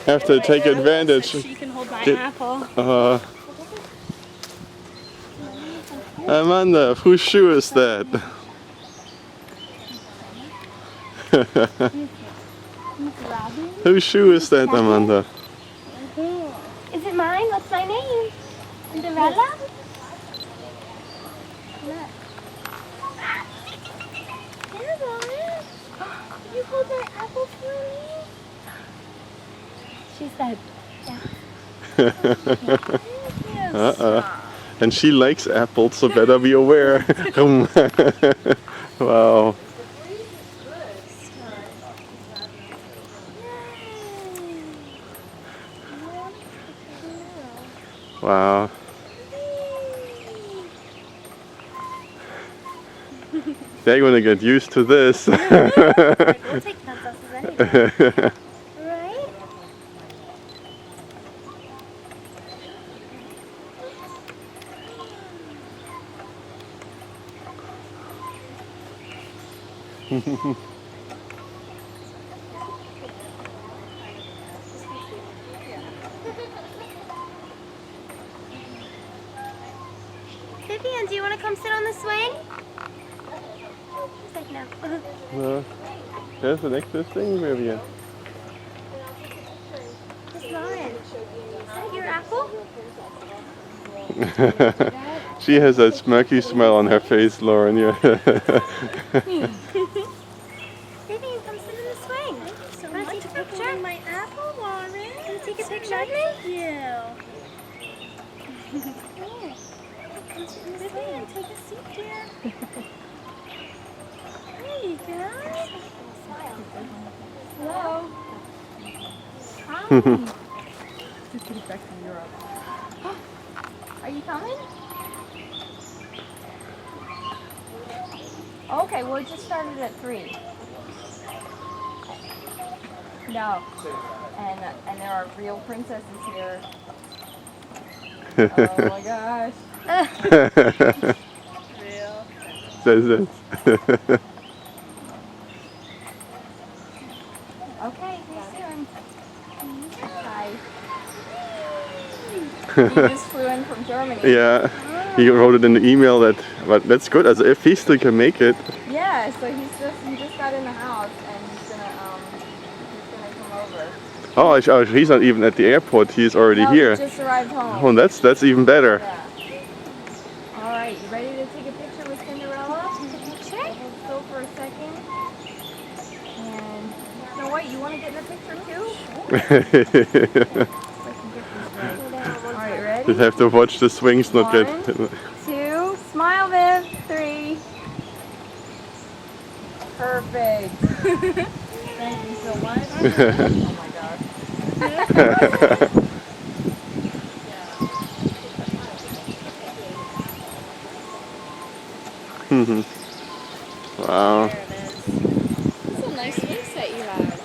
Have to take advantage. So she can hold my Get- apple. Amanda, whose shoe is that? Whose shoe is that, Amanda? Is it mine? What's my name? Cinderella? Look. Cinderella? Can you hold that apple for me? She said, yeah. And she likes apples, so better be aware. Wow. Wow. They're gonna get used to this. We'll take princesses anyway. Right? Vivian, do you want to come sit on the swing? She's like, no. There's the next thing, Vivian. It's Lauren. Is that your apple? She has that smirky smile on her face, Lauren. Yeah. Vivian, come sit in the swing. So Want to take a picture? my apple, Lauren. Can you take a picture of me? Yeah. Vivian, take a seat, dear. There you go. Hello. Hi. Are you coming? Okay, well, it just started at 3. No. And there are real princesses here. Oh my gosh. Real. Says it. Okay, see you soon. Hi. He just flew in from Germany. Yeah. He wrote it in the email but that's good. As if he still can make it. Yeah, so he just got in the house and he's gonna come over. Oh, he's not even at the airport. He's already No, here. he just arrived home. Oh, that's even better. Yeah. All right, you ready to take a picture with Cinderella? Take a picture? Hold still for a second. And Snow White, you want to get in the picture too? All right, ready? Just have to watch the swings not get. 1, 2, smile, Viv. 3. Perfect. Thank you so much. Oh my gosh. Wow. There it is. It's a nice swing set you have.